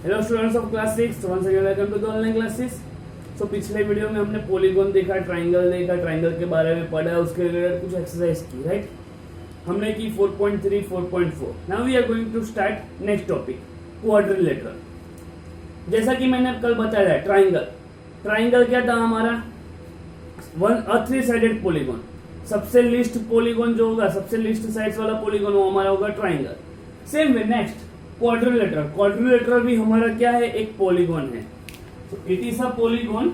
Hello students of class 6, once again welcome to the online classes. So पिछले video में हमने polygon देखा, triangle के बारे में पढ़ा, उसके रिलेटेड कुछ एक्सरसाइज की, राइट। हमने की 4.3, 4.4। Now we are going to start next topic, quadrilateral. जैसा कि मैंने कल बताया, ट्राइंगल क्या था हमारा, थ्री साइडेड पॉलीगॉन। सबसे लिस्ट पॉलीगॉन जो होगा, सबसे लिस्ट साइड्स वाला पॉलीगॉन वो हमारा होगा triangle. Same way next quadrilateral भी हमारा क्या है, एक पॉलीगॉन है। तो it is a polygon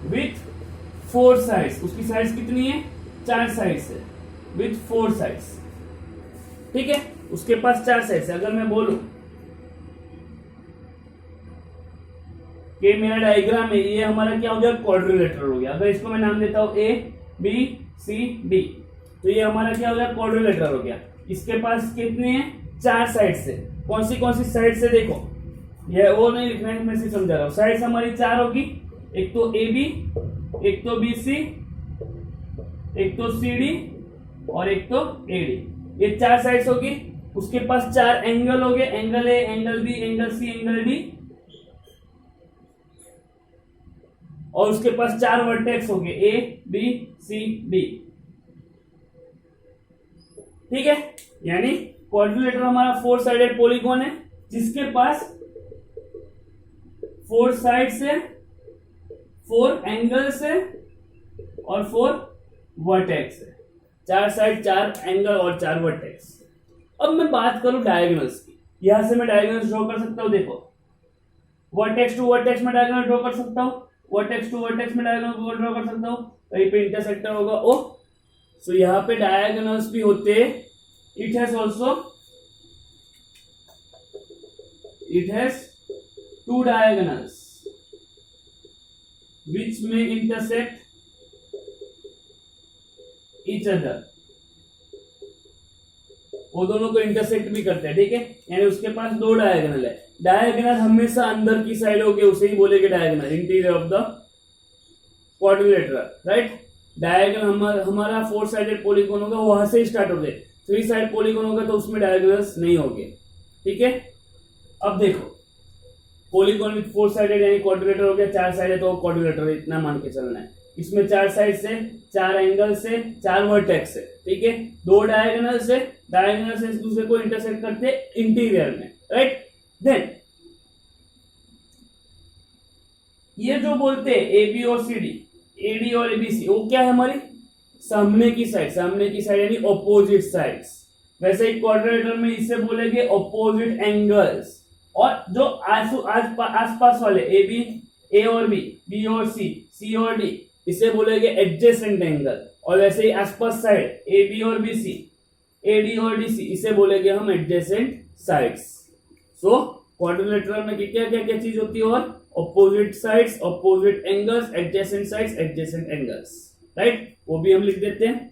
with 4 sides. उसकी साइड्स कितनी है, 4 साइड्स है, विथ 4 साइड्स। ठीक है, उसके पास 4 साइड्स है। अगर मैं बोलूं कि मेरा डायग्राम है, ये हमारा क्या हो गया, क्वाड्रिलेटरल हो गया। अगर इसको मैं नाम देता हूं ए बी सी डी, तो ये हमारा क्या हो गया, क्वाड्रिलेटरल हो गया। इसके पास कितने हैं, 4 साइड्स है। कौन सी साइड्स है, देखो, ये वो नहीं लिखना है, मैं सिर्फ समझा रहा हूं। साइड्स हमारी 4 होगी, एक तो ए बी, एक तो बी सी, एक तो सी डी और एक तो ए डी। ये 4 साइड्स होगी। उसके पास 4 एंगल हो गए, angle A, angle B, angle C, angle D, और उसके पास 4 वर्टेक्स हो गए, ए बी सी डी। ठीक है, यानी क्वाड्रिलेटरल हमारा 4 साइडेड पॉलीगॉन है, जिसके पास 4 साइड्स है, 4 एंगल्स है और 4 वर्टेक्स है। 4 साइड, 4 एंगल और 4 वर्टेक्स। अब मैं बात करूं डायगोनल्स की। यहां से मैं डायगोनल ड्रॉ कर सकता हूं, देखो, वर्टेक्स टू वर्टेक्स में डायगोनल ड्रॉ कर सकता हूं, वर्टेक्स टू वर्टेक्स में डायगोनल ड्रॉ कर सकता हूं। कहीं पे इंटरसेक्टर होगा ओ, सो यहाँ पे डायगोनल्स भी होते। It has 2 diagonals which may intersect each other। वो दोनों को इंटरसेक्ट भी करते हैं, ठीक है। यानी उसके पास 2 डायगोनल है। डायगोनल हमेशा अंदर की साइड होगी, उसे ही बोलेंगे diagonal, interior of the quadrilateral, right. Diagonal हमारा 4 साइडेड पॉलीगॉन होगा, वहां से ही स्टार्ट हो गए। 3 साइड पॉलीगॉन होगा तो उसमें डायगोनल्स नहीं होंगे, ठीक है। अब देखो, पॉलीगॉन विथ 4 साइडेड यानी क्वाड्रिलेटरल हो गया। 4 साइड है तो क्वाड्रिलेटरल, इतना मान के चलना है। इसमें 4 साइड से, 4 एंगल से, 4 वर्टेक्स है, ठीक है। 2 डायगोनल से, एक दूसरे को इंटरसेक्ट करते इंटीरियर में, राइट। देन ये जो बोलते हैं ए बी और सी डी, ए डी और ए बी सी, वो क्या है, हमारी सामने की साइड यानी ऑपोजिट साइड्स। वैसे ही क्वाड्रिलेटरल में इसे बोलेंगे ऑपोजिट एंगल्स। और जो आसपास वाले ए बी, ए और बी, बी और सी, सी और डी, इसे बोलेंगे एडजेसेंट एंगल। और वैसे ही आसपास साइड ए बी और बी सी, ए डी और डी सी, इसे बोलेंगे हम एडजेसेंट साइड्स। सो क्वाड्रिलेटरल में क्या क्या चीज होती है, और opposite sides, opposite angles, adjacent sides, adjacent angles, right. वो भी हम लिख देते हैं।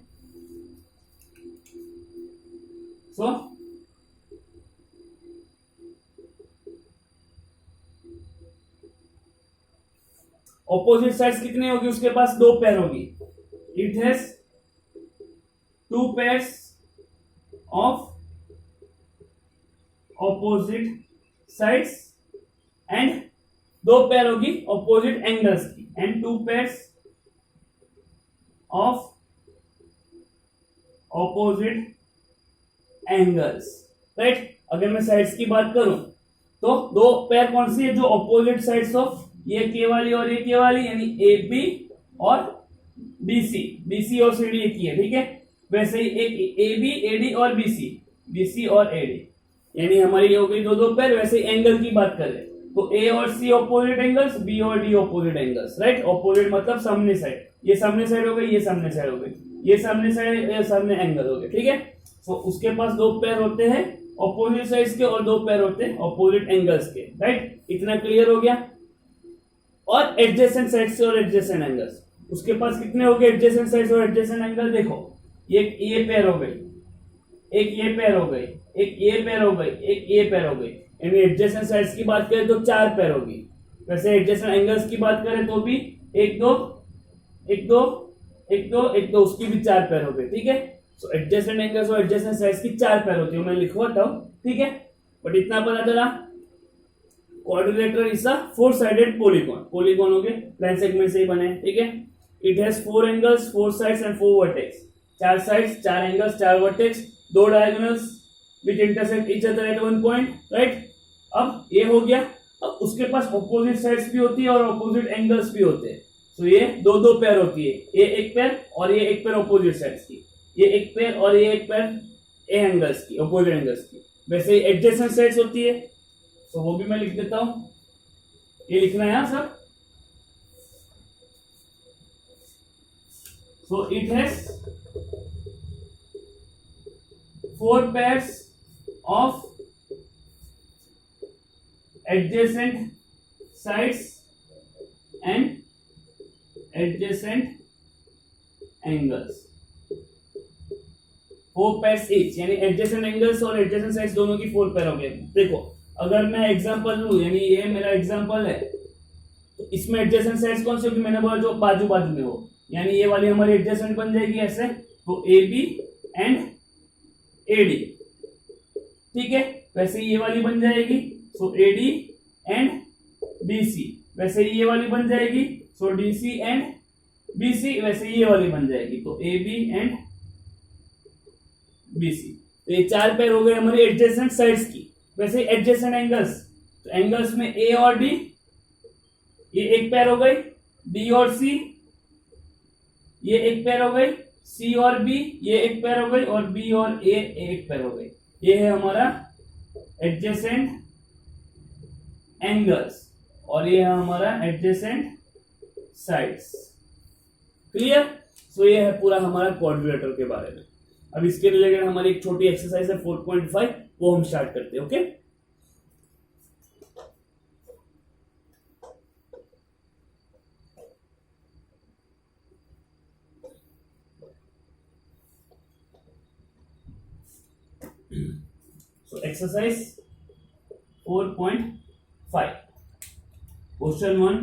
सो ऑपोजिट साइड्स कितनी होगी, उसके पास 2 पेयर होगी। It has 2 pairs of opposite sides and 2 pair होगी ऑपोजिट एंगल्स की, and 2 pairs of opposite angles, right. अगर मैं साइड्स की बात करूं तो 2 पेयर कौन सी है, जो ऑपोजिट साइड्स ऑफ, ये के वाली और ये के वाली, यानी ए बी और बी सी और सी डी एक ही है, ठीक है। वैसे ही एक ए बी, ए डी और बी सी और ए डी, यानी हमारी हो गई 2 पेयर। वैसे ही एंगल की बात करें तो ए और सी ऑपोजिट एंगल्स, बी और D opposite angles, right. Opposite मतलब सामने साइड, ये सामने साइड हो गई, ये सामने साइड हो गई, ये सामने साइड, ये सामने एंगल हो गए, ठीक है। तो उसके पास 2 पेयर होते हैं ऑपोजिट साइड्स के और 2 पेयर होते हैं ऑपोजिट एंगल्स के, राइट। इतना क्लियर हो गया। और एडजेसेंट साइड्स और एडजेसेंट एंगल्स, उसके पास कितने हो गए एडजेसेंट साइड्स और एडजेसेंट एंगल, देखो, एक ये पेयर हो गई, एक ये पेयर हो गई, एक ये पेयर हो गई, एक ये पेयर हो गई। यानी एडजेसेंट साइड्स की बात करें तो 4 पेयर होगी। वैसे एडजेसेंट एंगल्स की बात करें तो भी 1 2 1 2 1 2 1 2, उसकी भी 4 पेयर हो गए, ठीक है। सो एडजेसेंट एंगल्स और एडजेसेंट साइड्स की 4 पेयर होती है, मैं लिखवाता हूं, ठीक है। बट इतना पता चला, quadrilateral is a 4 sided polygon, polygon हो गए प्लेन सेगमेंट से ही बने, ठीक है। It has 4 angles 4 sides and 4 vertex, 4 sides 4 angles 4 vertex, 2 diagonals which intersect each other at one point, right. अब ये हो गया। अब उसके पास ऑपोजिट साइड्स भी होती है और ऑपोजिट एंगल्स भी होते हैं, तो ये दो दो पेयर होती है, ये एक पेयर और ये एक पेयर ऑपोजिट साइड्स की, ये एक पेयर और ये एक पेयर ए एंगल्स की, ऑपोजिट एंगल्स की। वैसे ही एडजेसेंट साइड्स होती है, तो वो भी मैं लिख देता हूं, ये लिखना है सब। So it has 4 pairs of adjacent sides and adjacent angles, 4 pairs each, यानी adjacent angles और adjacent sides दोनों की 4 पेयर हो गए। देखो अगर मैं एग्जांपल लूं, यानी ये मेरा एग्जांपल है, तो इसमें adjacent sides कौन सी होगी, मैंने बोला जो बाजू बाजू में हो, यानी ये वाली हमारी adjacent बन जाएगी ऐसे, तो AB एंड AD, ठीक है। वैसे ये वाली बन जाएगी, सो AD एंड BC, वैसे ये वाली बन जाएगी, सो DC एंड BC, वैसे ये वाली बन जाएगी, तो AB एंड BC। तो ये 4 पेयर हो गए हमारे एडजेसेंट साइड्स की। वैसे एडजेसेंट एंगल्स, तो एंगल्स में A और D, ये एक पेयर हो गई, D और C ये एक पेयर हो गई, C और B ये एक पेयर हो गई, और B और A एक पेयर हो गई। ये है हमारा एडजेसेंट एंगल्स और ये है हमारा एडजेसेंट साइड्स। क्लियर? सो ये है पूरा हमारा क्वाड्रिलेटरल के बारे में। अब इसके रिलेटेड हमारी एक छोटी एक्सरसाइज है 4.5, वो हम स्टार्ट करते हैं। Okay, so exercise 4.5 question 1,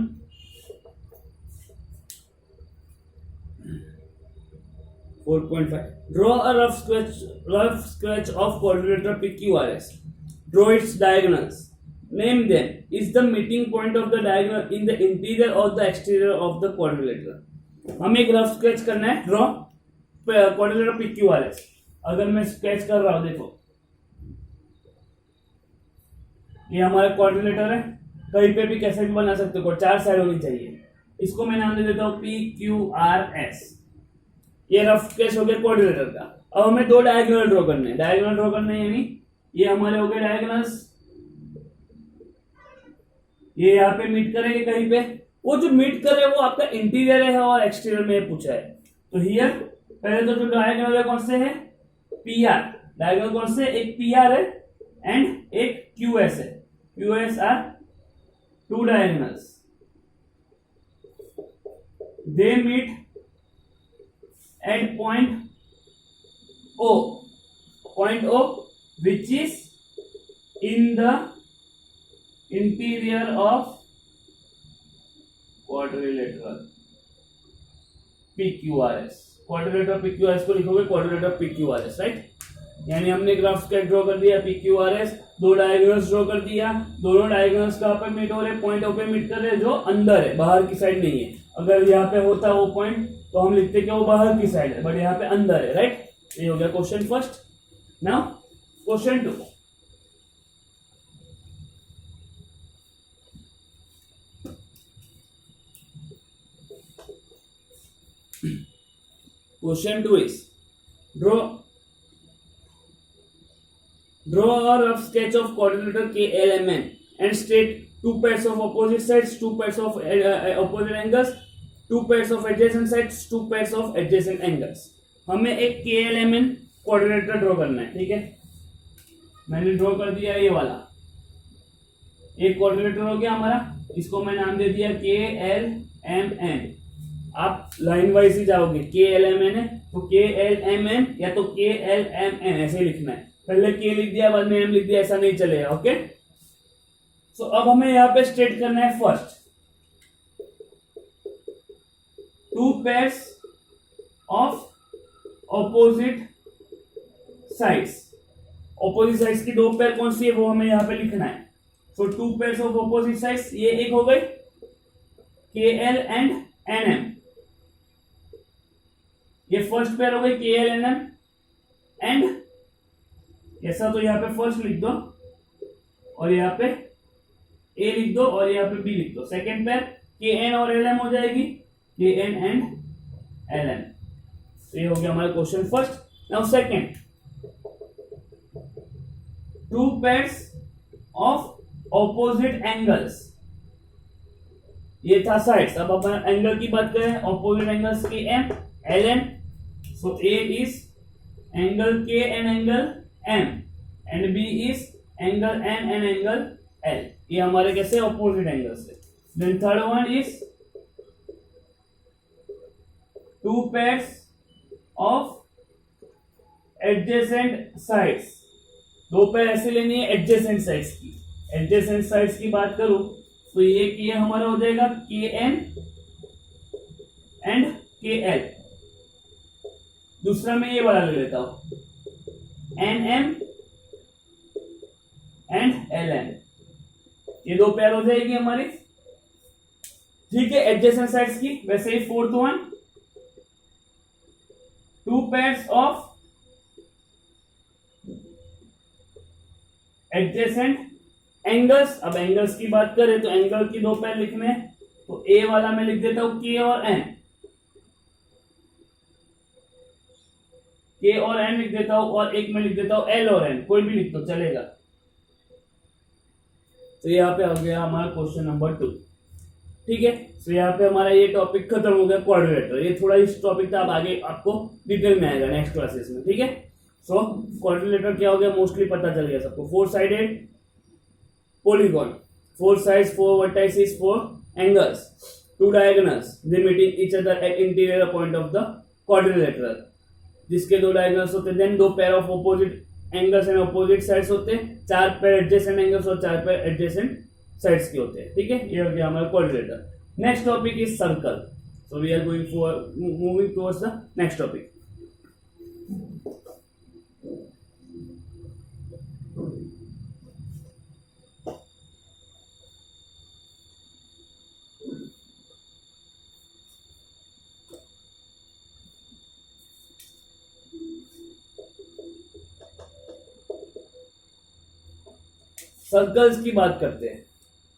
draw a rough sketch of quadrilateral PQRS. Draw its diagonals, name them, is the meeting point of the diagonal in the interior or the exterior of the quadrilateral. हमें एक rough sketch करना है, draw quadrilateral PQRS। अगर मैं sketch कर रहा हूं, देखो ये हमारा क्वाड्रिलेटर है, कहीं पे भी कैसे भी बना सकते हो, 4 साइड होनी चाहिए। इसको मैं नाम दे देता हूं PQRS। ये रफ स्केच हो गया क्वाड्रिलेटर का। अब हमें 2 डायगोनल ड्रॉ करने हैं, डायगोनल ड्रॉ करने हैं, यानी ये हमारे हो गए डायगोनल्स, ये यहाँ पे मीट करेंगे कहीं पे। वो जो मीट करे वो आपका इंटीरियर है और एक्सटीरियर में पूछा है। तो हियर पहले तो जो डायगोनल है कौन से है, PR। डायगोनल कौन से, एक PR है एंड एक QS है। QS are 2 diagonals, they meet at point O, which is in the interior of quadrilateral PQRS। Quadrilateral PQRS को लिखोगे क्वाड्रिलेटरल PQRS, राइट। यानी हमने एक रफ स्केच ड्रॉ कर दिया PQRS, 2 डायगोनल्स ड्रॉ कर दिया, दोनों डायगोनल्स कहां पे मीट हो रहे, पॉइंट O पे मीट कर रहे, जो अंदर है, बाहर की साइड नहीं है। अगर यहाँ पे होता वो पॉइंट तो हम लिखते कि वो बाहर की साइड है, बट यहाँ पे अंदर है, राइट। ये हो गया question first. Now question 2, question 2 is draw a rough sketch of quadrilateral KLMN and state 2 pairs of opposite sides, 2 pairs of opposite angles, 2 pairs of adjacent sides, 2 pairs of adjacent angles। हमें एक KLMN quadrilateral draw करना है, ठीक है। मैंने draw कर दिया ये वाला, एक क्वाड्रिलेटरल हो गया हमारा, इसको मैं नाम दे दिया KLMN। आप लाइन वाइज ही जाओगे, KLMN है तो KLMN या तो KLMN ऐसे लिखना है। पहले K लिख दिया बाद में M लिख दिया, ऐसा नहीं चलेगा, ओके। सो अब हमें यहाँ पे स्टेट करना है first 2 pairs of opposite sides, opposite sides की दो पेयर कौन सी है वो हमें यहाँ पे लिखना है। So two pairs of opposite sides, ये एक हो गई KL एंड NM, ये फर्स्ट पेयर हो गई KL NM एंड ऐसा, तो यहाँ पे फर्स्ट लिख दो और यहाँ पे A लिख दो और यहाँ पे B लिख दो। सेकेंड पेयर KN और LM हो जाएगी, KN एंड LM। तो ये हो गया हमारा question first. Now second, two pairs of opposite angles, ये था साइड्स। अब अपन एंगल की बात करें, opposite angles KM LN, so A is angle K and angle M and B is angle N and angle L। ये हमारे कैसे ऑपोजिट एंगल्स है। Then third one is two pairs of adjacent sides, दो pair ऐसे लेनी है adjacent sides की। Adjacent sides की बात करूं तो ये हमारा हो जाएगा KN एंड KL। दूसरा मैं ये वाला ले लेता हूं NM एंड LN, ये दो पेयर हो जाएगी हमारी, ठीक है, एडजेसेंट साइड्स की। वैसे ही fourth one, two pairs of adjacent angles. अब एंगल्स की बात करें तो एंगल की दो पेयर लिखने, तो A वाला मैं लिख देता हूं K और N, K और N लिख देता हूं, और एक में लिख देता हूं L और N, कोई भी लिख दो चलेगा। तो यहाँ पे आ गया हमारा क्वेश्चन नंबर 2, ठीक है। तो यहाँ पे हमारा ये टॉपिक खत्म हो गया क्वाड्रिलेटरल। ये थोड़ा इस टॉपिक था, अब आगे आपको डिटेल में आएगा नेक्स्ट क्लासेस में, ठीक है। सो क्वाड्रिलेटरल क्या हो गया मोस्टली पता चल गया सबको। Four sided polygon, four sides, four vertices, four angles, two diagonals, they meeting each other at interior point of the quadrilateral, जिसके दो diagonals होते हैं। then दो pair of opposite angles and opposite sides होते हैं, चार pair adjacent angles और चार pair adjacent sides के होते हैं, ठीक है। ये हो गया हमारा quadrilateral। next topic is circle, so we are going for moving towards the next topic। Circles की बात करते हैं,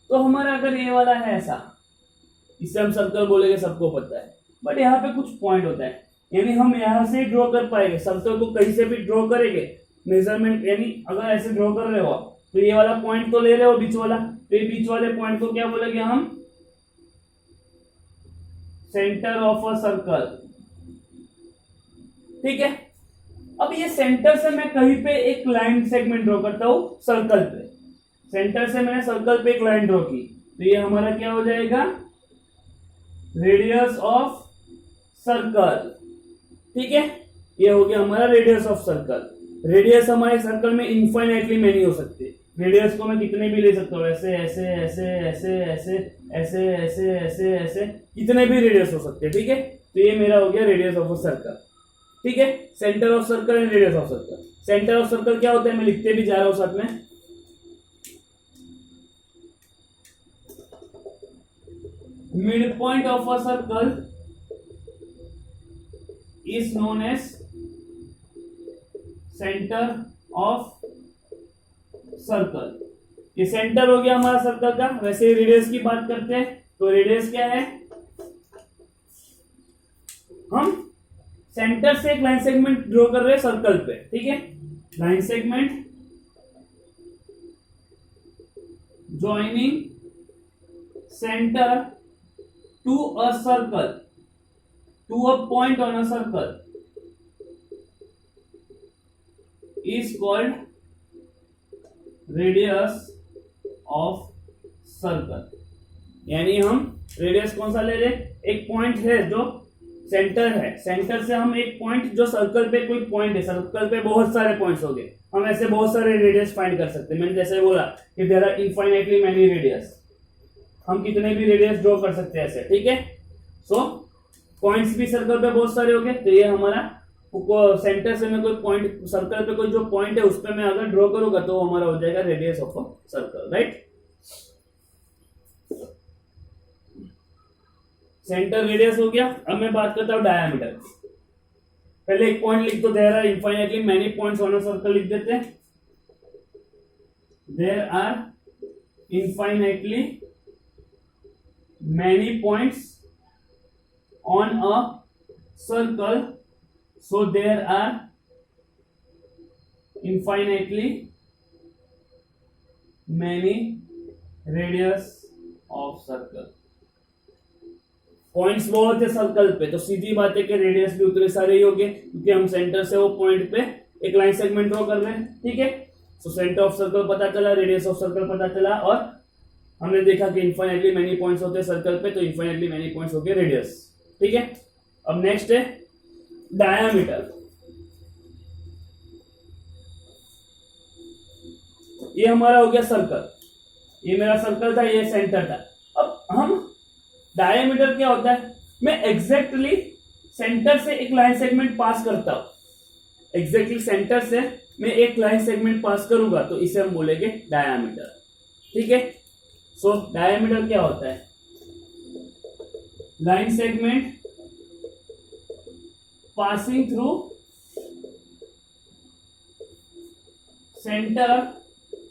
तो हमारा अगर ये वाला है ऐसा, इसे हम सर्कल बोलेंगे, सबको पता है। बट यहाँ पे कुछ पॉइंट होता है, यानी हम यहाँ से ड्रॉ कर पाएंगे सर्कल को, कहीं से भी ड्रॉ करेंगे मेजरमेंट, यानी अगर ऐसे ड्रॉ कर रहे हो तो ये वाला पॉइंट तो ले रहे हो बीच वाला, तो ये बीच वाले पॉइंट को क्या बोलेंगे हम, सेंटर ऑफ अ सर्कल, ठीक है। अब ये सेंटर से मैं कहीं पे एक लाइन सेगमेंट ड्रॉ करता हूं सर्कल पे, सेंटर से मैंने सर्कल पे एक लाइन ड्रॉ की, तो ये हमारा क्या हो जाएगा, रेडियस ऑफ सर्कल, ठीक है। ये हो गया हमारा रेडियस ऑफ सर्कल। रेडियस हमारे सर्कल में इनफाइनाइटली मैनी हो सकती है, रेडियस को मैं कितने भी ले सकता हूँ, ऐसे ऐसे ऐसे ऐसे ऐसे ऐसे ऐसे ऐसे ऐसे, कितने भी रेडियस हो सकते हैं, ठीक है। तो ये मेरा हो गया रेडियस ऑफ अ सर्कल, ठीक है। Centre of circle and radius of circle. Centre of circle क्या होता है, मैं लिखते भी जा रहा हूं साथ में, midpoint of a circle is known as centre of circle. ये सेंटर हो गया हमारा सर्कल का। वैसे रेडियस की बात करते हैं तो रेडियस क्या है, हम सेंटर से एक लाइन सेगमेंट ड्रॉ कर रहे हैं सर्कल पे, ठीक है। Line segment joining centre to a circle, to a point on a circle is called radius of circle. यानी हम रेडियस कौन सा ले रहे, एक पॉइंट है जो सेंटर है, सेंटर से हम एक पॉइंट, जो सर्कल पे कोई पॉइंट है, सर्कल पे बहुत सारे पॉइंट्स हो गए, हम ऐसे बहुत सारे रेडियस फाइंड कर सकते हैं। मैंने जैसे बोला कि there are infinitely many radius, हम कितने भी रेडियस ड्रॉ कर सकते हैं ऐसे, ठीक है। सो पॉइंट्स भी सर्कल पे बहुत सारे हो गए, तो ये हमारा सेंटर से मैं कोई पॉइंट सर्कल पे कोई जो पॉइंट है उस पे मैं अगर ड्रॉ करूंगा तो वो हमारा हो जाएगा radius of a circle, right. Centre radius हो गया। अब मैं बात करता हूं डायमीटर। पहले एक पॉइंट लिख दो, there are infinitely many points on a circle, लिख देते हैं there are infinitely many points on a circle, so there are infinitely many radius of circle। Points बहुत है सर्कल पे, तो सीधी बात है कि रेडियस भी उतने सारे ही होंगे, क्योंकि हम सेंटर से वो पॉइंट पे एक लाइन सेगमेंट ड्रॉ कर रहे हैं, ठीक है। सो सेंटर ऑफ सर्कल पता चला, रेडियस ऑफ सर्कल पता चला, और हमने देखा कि इनफाइनाइटली मेनी पॉइंट्स होते हैं सर्कल पे, तो इनफाइनाइटली मेनी पॉइंट्स हो गए रेडियस, ठीक है। अब नेक्स्ट है डायमीटर। ये हमारा हो गया सर्कल, ये मेरा सर्कल था, ये सेंटर था। अब हम डायमीटर क्या होता है, मैं एग्जैक्टली सेंटर से एक लाइन सेगमेंट पास करता हूं, एग्जैक्टली सेंटर से मैं एक लाइन सेगमेंट पास करूंगा तो इसे हम बोलेंगे डायमीटर, ठीक है। सो डायमीटर क्या होता है, line segment passing through center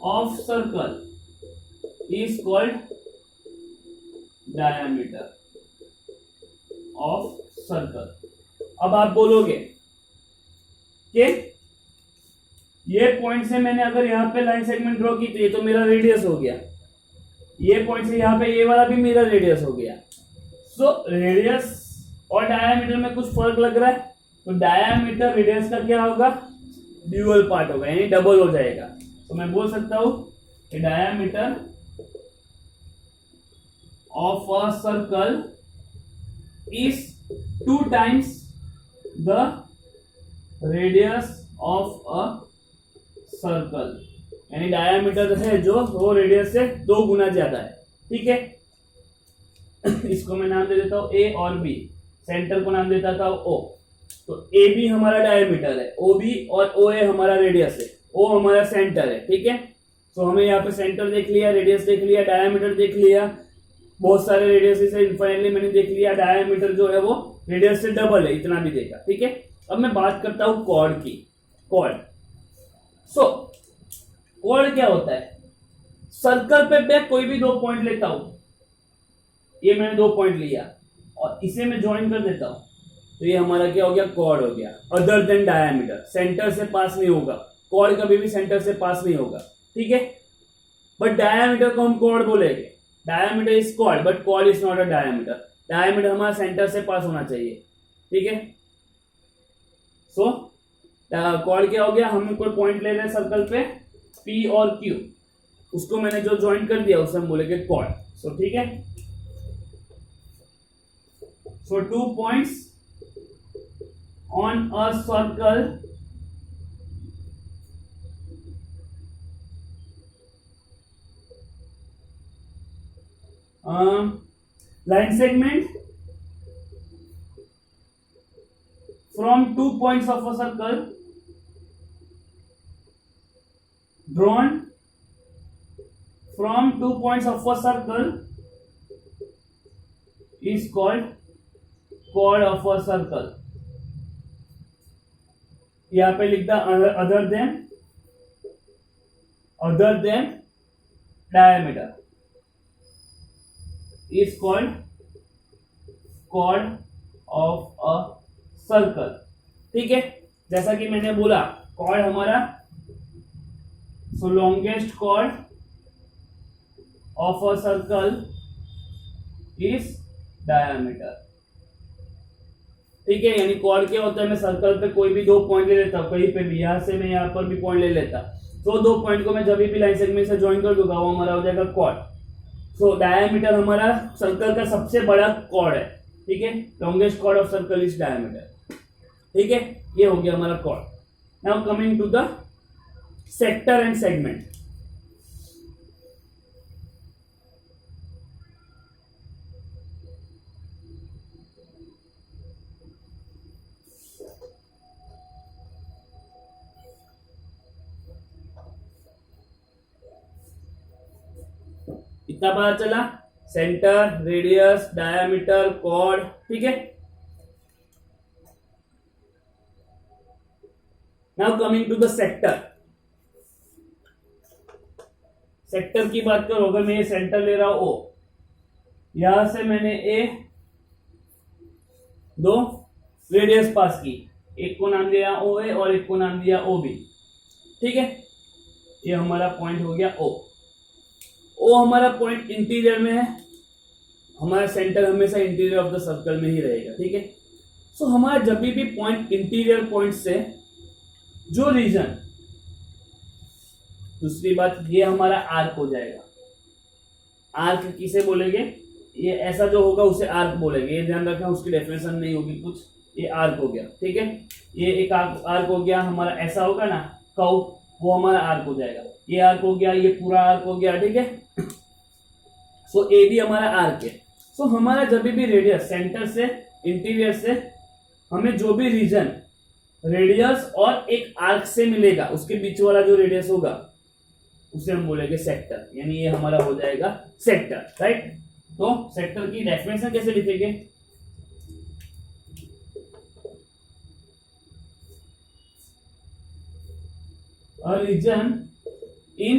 of circle is called diameter of circle। अब आप बोलोगे कि ये पॉइंट से मैंने अगर यहां पे लाइन सेगमेंट ड्रॉ की तो ये तो मेरा रेडियस हो गया, ये पॉइंट से यहां पे ये वाला भी मेरा रेडियस हो गया। सो रेडियस और डायमीटर में कुछ फर्क लग रहा है, तो डायमीटर रेडियस का क्या होगा, ड्यूअल पार्ट होगा, यानी डबल हो जाएगा। तो मैं बोल सकता हूं कि diameter of a circle is 2 times the radius of a circle, यानी डायमीटर है जो वो रेडियस से 2 गुना ज्यादा है, ठीक है। इसको मैं नाम दे देता हूं ए और बी, सेंटर को नाम देता था ओ, तो ए बी हमारा डायमीटर है, ओ बी और ओ ए हमारा रेडियस है, ओ हमारा सेंटर है, ठीक है। तो हमें यहाँ पे सेंटर देख लिया, रेडियस देख लिया, डायमीटर देख लिया, बहुत सारे रेडियस से इनफाइनाइटली मैंने देख लिया, डायमीटर जो है वो रेडियस से डबल है, इतना भी देखा, ठीक है। अब मैं बात करता हूं कॉर्ड की। कॉर्ड, सो कॉर्ड क्या होता है, सर्कल पे मैं कोई भी 2 पॉइंट लेता हूं, ये मैंने 2 पॉइंट लिया और इसे मैं ज्वाइन कर देता हूं, तो ये हमारा क्या हो गया, कॉर्ड हो गया। अदर देन डायमीटर, सेंटर से पास नहीं होगा, कॉर्ड कभी भी सेंटर से पास नहीं होगा, ठीक है। बट डायमीटर को हम कॉर्ड बोलेंगे, diameter is chord but chord is not a diameter, diameter हमारा सेंटर से पास होना चाहिए, ठीक है। सो कॉर्ड क्या हो गया, हम कोई पॉइंट ले रहे हैं सर्कल पे P और Q, उसको मैंने जो ज्वाइन कर दिया उसे हम बोलेंगे कॉर्ड। सो ठीक है, सो 2 points on a circle line segment from 2 points of a circle drawn from 2 points of a circle is called chord of a circle। यहां पे लिखता other than diameter is called chord of a circle, ठीक है। जैसा कि मैंने बोला chord हमारा, so longest chord of a circle is diameter, ठीक है। यानी chord क्या होता है, मैं सर्कल पे कोई भी 2 पॉइंट ले लेता हूं, कहीं पे भी, यहां से मैं यहां पर भी पॉइंट ले लेता, तो 2 पॉइंट को मैं जब भी लाइन सेगमेंट से ज्वाइन कर दूंगा वो हमारा हो जाएगा chord। सो डायमीटर हमारा सर्कल का सबसे बड़ा कॉर्ड है, ठीक है। Longest chord of circle is diameter, ठीक है। ये हो गया हमारा chord. Now coming to the sector and segment. कितना पता चला, सेंटर, रेडियस, डायमीटर, कॉर्ड, ठीक है। Now coming to the sector. Sector की बात करो, अगर मैं ये सेंटर ले रहा हूं ओ, यहां से मैंने ए दो रेडियस पास की, एक को नाम दिया ओ ए और एक को नाम दिया ओ बी, ठीक है। ये हमारा पॉइंट हो गया ओ। ओ हमारा पॉइंट इंटीरियर में है, हमारा सेंटर हमेशा इंटीरियर ऑफ द सर्कल में ही रहेगा, ठीक है। सो हमारा जब भी पॉइंट इंटीरियर पॉइंट से जो रीजन, दूसरी बात ये हमारा आर्क हो जाएगा। आर्क किसे बोलेंगे, ये ऐसा जो होगा उसे आर्क बोलेंगे, ये ध्यान रखना, उसकी डेफिनेशन नहीं होगी कुछ, ये आर्क हो गया, ठीक है। ये एक आर्क हो गया हमारा, ऐसा होगा ना कर्व, वो हमारा आर्क हो जाएगा। ये आर्क हो गया, ये पूरा आर्क हो गया, ठीक है। सो ए भी हमारा आर्क है। सो हमारा जब भी रेडियस सेंटर से इंटीरियर से हमें जो भी रीजन रेडियस और एक आर्क से मिलेगा, उसके बीच वाला जो रेडियस होगा उसे हम बोलेंगे सेक्टर, यानी ये हमारा हो जाएगा सेक्टर, राइट। तो सेक्टर की डेफिनेशन कैसे लिखेंगे, a region in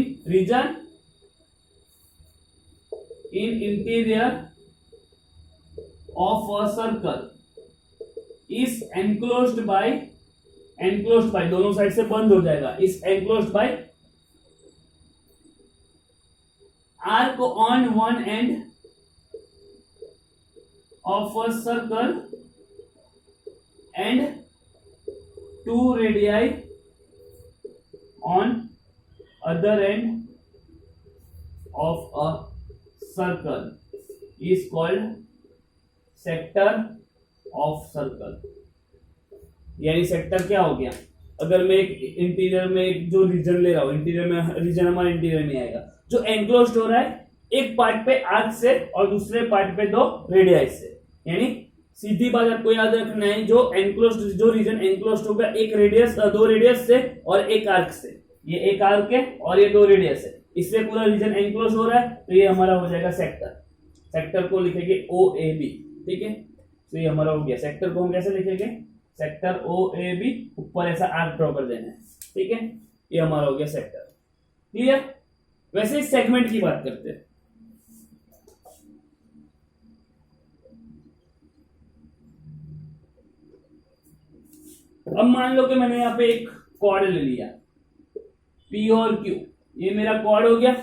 interior of a circle is enclosed by दोनों साइड से बंद हो जाएगा, is enclosed by arc on one end of a circle and two radii on other end of a circle is called sector of circle। यानी sector क्या हो गया, अगर मैं एक इंटीरियर में एक जो रीजन ले रहा हूं, इंटीरियर में रीजन हमारा इंटीरियर नहीं आएगा, जो एंक्लोज्ड हो रहा है एक पार्ट पे आर्क से और दूसरे पार्ट पे दो रेडियाई से, यानी सीधी बात आपको याद रखना है, जो एंक्लोज्ड जो रीजन एंक्लोज्ड होगा एक रेडियस दो रेडियस से और एक आर्क से, ये एक आर्क है और ये दो रेडियस है, इससे पूरा रीजन एंक्लोज हो रहा है, तो ये हमारा हो जाएगा सेक्टर। सेक्टर को लिखेंगे ओ ए बी, ठीक है। तो ये हमारा हो गया, सेक्टर को हम कैसे लिखेंगे, सेक्टर ओ ए बी, ऊपर ऐसा आर्क ड्रॉ कर देना है, ठीक है। ये हमारा हो गया सेक्टर, क्लियर। वैसे इस सेगमेंट की बात करते हैं। अब मान लो कि मैंने यहाँ पे एक कॉर्ड ले लिया P और Q, ये मेरा कॉर्ड हो गया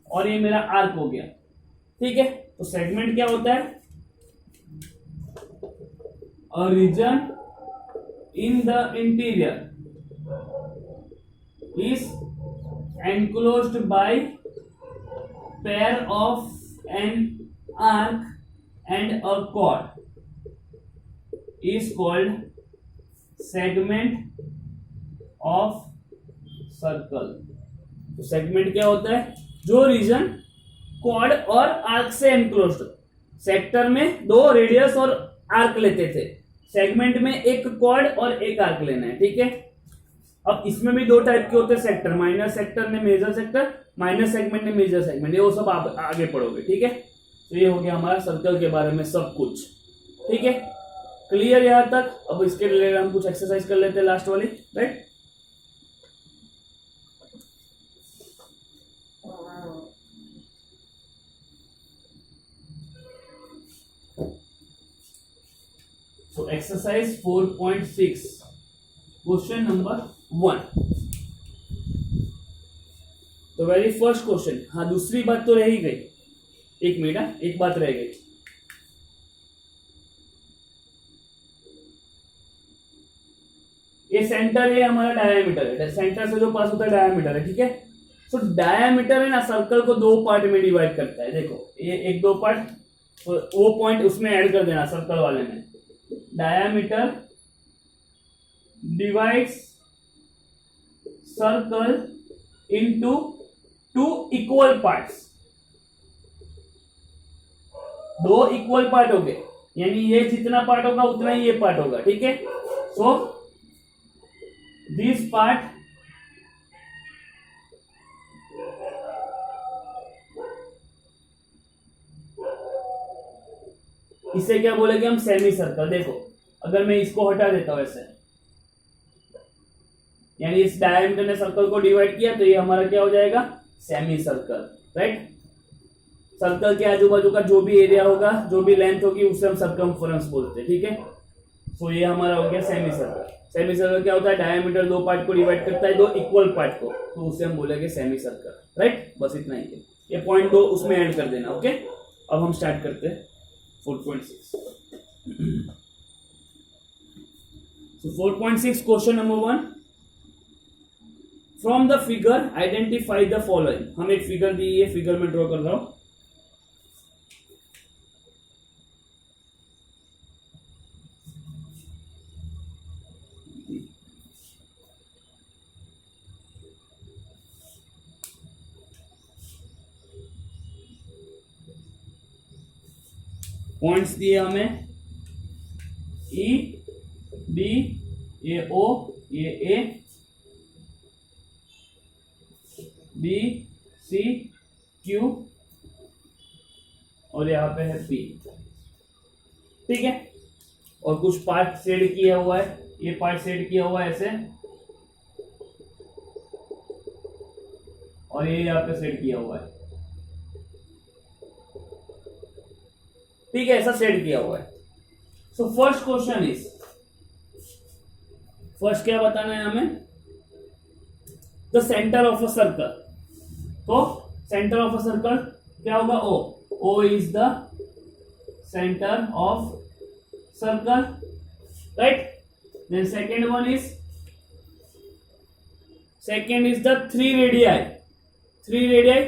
और ये मेरा आर्क हो गया, ठीक है। तो सेगमेंट क्या होता है, a region in the interior is enclosed by pair of an arc and a chord is called segment of circle। तो सेगमेंट क्या होता है, जो रीजन कॉर्ड और आर्क से एनक्लोज्ड हो। सेक्टर में दो रेडियस और आर्क लेते थे, सेगमेंट में एक कॉर्ड और एक आर्क लेना है, ठीक है। अब इसमें भी दो टाइप के होते हैं सेक्टर, माइनर सेक्टर ने मेजर सेक्टर, माइनर सेगमेंट ने मेजर सेगमेंट, ये वो सब आप आगे पढ़ोगे, ठीक है। तो ये हो गया हमारा सर्कल के बारे में सब कुछ, ठीक है। क्लियर यहां तक। अब इसके रिलेटेड हम कुछ एक्सरसाइज कर लेते हैं लास्ट वाली, right. So exercise 4.6 question number 1। तो वेरी फर्स्ट क्वेश्चन, हाँ दूसरी बात तो रह ही गई, एक मिनट, एक बात रह गई। ये सेंटर है, हमारा डायमीटर है, सेंटर से जो पास होता है डायमीटर है, ठीक है। सो डायमीटर है ना, सर्कल को दो पार्ट में डिवाइड करता है, देखो ये एक दो पार्ट, तो वो पॉइंट उसमें ऐड कर देना सर्कल वाले में। Diameter divides circle into two equal parts, दो इक्वल पार्ट हो गए, यानी ये जितना पार्ट होगा उतना ही ये पार्ट होगा, ठीक है। सो दिस पार्ट इसे क्या बोलेंगे हम, सेमी सर्कल। देखो अगर मैं इसको हटा देता हूं ऐसे, यानी इस डायमीटर ने सर्कल को डिवाइड किया, तो ये हमारा क्या हो जाएगा, सेमी सर्कल, राइट। सर्कल के आजू बाजू का जो भी एरिया होगा, जो भी लेंथ होगी, उसे हम सर्कमफरेंस बोलते हैं, ठीक है। सो ये हमारा हो गया सेमी सर्कल। सेमी सर्कल क्या होता है, डायमीटर दो पार्ट को डिवाइड करता है, दो इक्वल पार्ट को, तो उसे हम बोलेंगे सेमी सर्कल, राइट। बस इतना ही है, ये पॉइंट दो उसमें ऐड कर देना, ओके। अब हम स्टार्ट करते हैं 4.6। So 4.6 question number 1, from the figure identify the following. हम एक फिगर दी है, फिगर में ड्रॉ कर रहा हूं। पॉइंट्स दिए हमें, ई बी, ये ओ, ये ए, बी सी क्यू, और यहाँ पे है पी, ठीक है। और कुछ पार्ट शेड किया हुआ है, ये पार्ट शेड किया हुआ है ऐसे, और ये यहाँ पे शेड किया हुआ है, ठीक है, ऐसा शेड किया हुआ है। So first question is, first क्या बताना है हमें, the centre of a circle. तो सेंटर ऑफ अ सर्कल क्या होगा, O. O is the centre of circle, right. Then second one is, second is the three radii, three radii.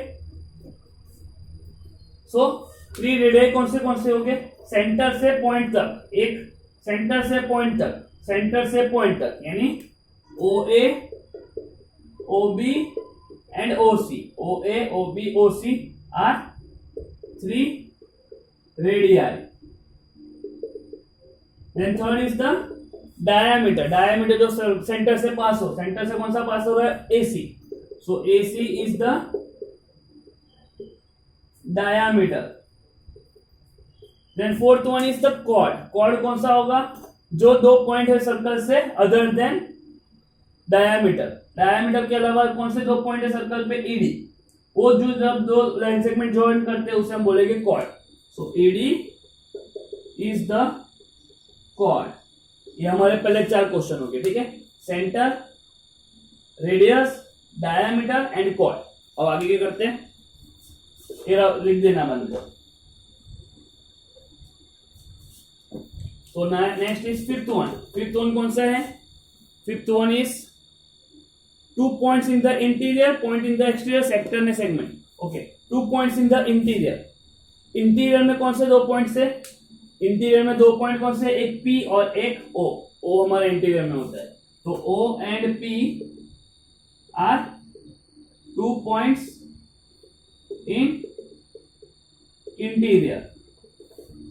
So three radii कौन से हो गए, centre से point तक, एक सेंटर से पॉइंट तक, सेंटर से पॉइंट तक, यानी O A, O B and O C, O A, O B, O C are three radii. Then third is the diameter, diameter जो सेंटर से पास हो, सेंटर से कौन सा पास हो रहा है, AC. So AC is the diameter. Then fourth one is the chord, chord कौन सा होगा, जो दो पॉइंट है सर्कल से अदर देन डायमीटर। डायमीटर के अलावा कौन से दो पॉइंट है सर्कल पे, ईडी, वो जो जब दो लाइन सेगमेंट ज्वाइन करते हैं उसे हम बोलेंगे chord. So ED is the chord. ये हमारे पहले चार क्वेश्चन हो गए, ठीक है, centre, radius, diameter and chord. अब आगे क्या करते हैं, ये लिख देना बंद। तो next is fifth one. Fifth one कौन सा है, fifth one is two points in the interior, point in the exterior, sector ने segment. Okay, two points in the interior. Interior में कौन से दो पॉइंट्स है, इंटीरियर में दो पॉइंट कौन से, एक पी और एक ओ। ओ हमारे इंटीरियर में होता है, तो O and P are two points in interior.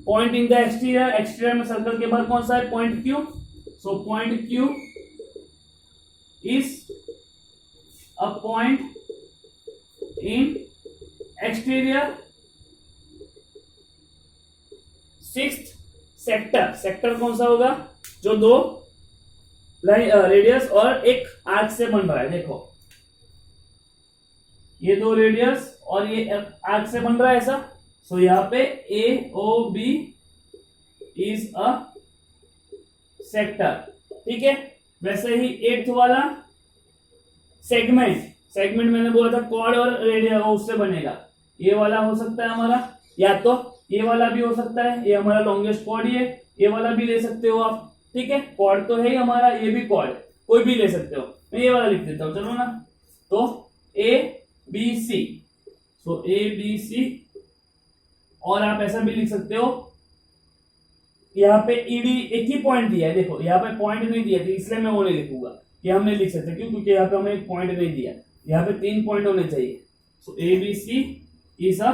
Point in the exterior, exterior में सर्कल के बाहर कौन सा है, point Q. So point Q is a point in exterior. Sixth sector, sector कौन सा होगा, जो दो रेडियस और एक आर्क से बन रहा है। देखो ये दो रेडियस और ये आर्क से बन रहा है ऐसा। सो यहाँ पे A O B is a sector, ठीक है। वैसे ही एट्थ वाला सेगमेंट, सेगमेंट मैंने बोला था कॉर्ड और रेडियस उससे बनेगा। ये वाला हो सकता है हमारा, या तो ये वाला भी हो सकता है, ये हमारा लॉन्गेस्ट कॉर्ड ही है, ये वाला भी ले सकते हो आप, ठीक है। कॉर्ड तो है ही हमारा, ये भी कॉर्ड, कोई भी ले सकते हो। मैं ये वाला लिख देता हूं, चलो ना। तो ए B C, so A B सी, और आप ऐसा भी लिख सकते हो, यहाँ पे ईडी एक ही पॉइंट दिया है, देखो यहाँ पे पॉइंट नहीं दिया, इसलिए मैं वो नहीं लिखूंगा, ये हम नहीं लिख सकते, क्यों, क्योंकि यहाँ पे हमें एक पॉइंट नहीं दिया, यहाँ पे 3 पॉइंट होने चाहिए। So A B C is a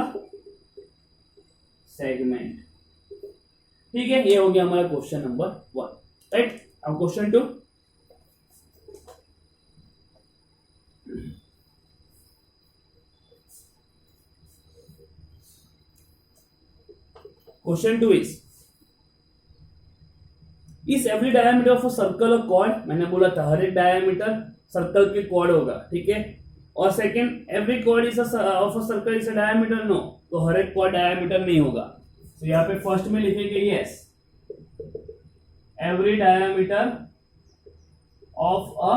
segment, ठीक है। ये हो गया हमारा क्वेश्चन नंबर 1, राइट। अब question 2, question 2 is is every diameter of a circle a chord, मैंने बोला था हर एक डायमीटर सर्कल के कॉर्ड होगा, ठीक है। और second, every chord is of a circle is a diameter, no, तो हर एक कॉर्ड डायमीटर नहीं होगा। तो यहाँ पे फर्स्ट में लिखेंगे yes, every diameter of a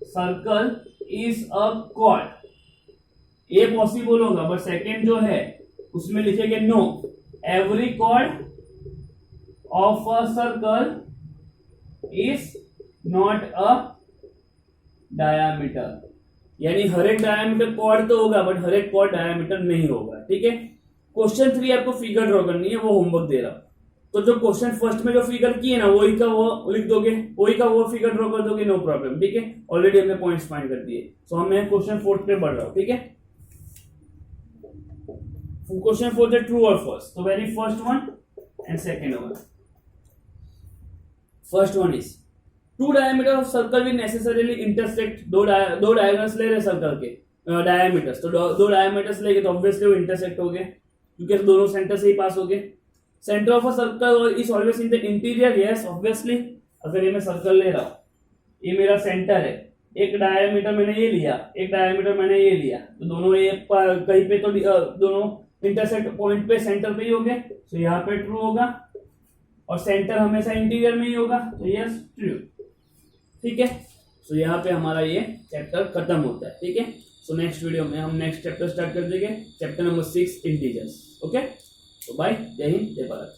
circle is a chord, ये पॉसिबल होगा, बट सेकंड जो है उसमें लिखेंगे no, every chord of a circle is not a diameter, यानी हर एक डायामीटर कॉर्ड तो होगा बट हर एक कॉर्ड डायामीटर नहीं होगा, ठीक है। क्वेश्चन 3 आपको फिगर ड्रॉ करनी है, वो होमवर्क दे रहा हूं। तो जो क्वेश्चन फर्स्ट में जो फिगर की है ना, वही का वो लिख दोगे, वही का वो फिगर ड्रॉ कर दोगे, नो प्रॉब्लम, ठीक है। ऑलरेडी हमने पॉइंट्स फाइंड कर दिए। सो मैं क्वेश्चन 4 पे बढ़ रहा हूं, ठीक है। क्वेश्चन 4 है ट्रू और फॉल्स। तो very first one and second one. First one is two diameter of circle will necessarily intersect, दो डायगोनल्स ले रहे सर्कल के डायमीटर्स, तो दो डायमीटर्स लेंगे तो ऑब्वियसली वो इंटरसेक्ट हो गए, क्योंकि दोनों सेंटर से ही पास हो गए। Centre of a circle is always in the interior, yes obviously. अगर ये मैं सर्कल ले रहा हूं, ये मेरा सेंटर है, एक डायमीटर मैंने ये लिया, एक डायमीटर मैंने ये लिया, तो दोनों ये कहीं पे तो दोनों इंटरसेक्ट पॉइंट पे सेंटर पे ही हो गए, तो यहाँ पे ट्रू होगा। और सेंटर हमेशा इंटीरियर में ही होगा, तो यस ट्रू, ठीक है। सो यहाँ पे हमारा ये चैप्टर खत्म होता है, ठीक है। सो नेक्स्ट वीडियो में हम नेक्स्ट चैप्टर स्टार्ट कर देंगे, चैप्टर नंबर 6 इंटीजर्स, ओके। तो बाय, जय हिंद, जय भारत।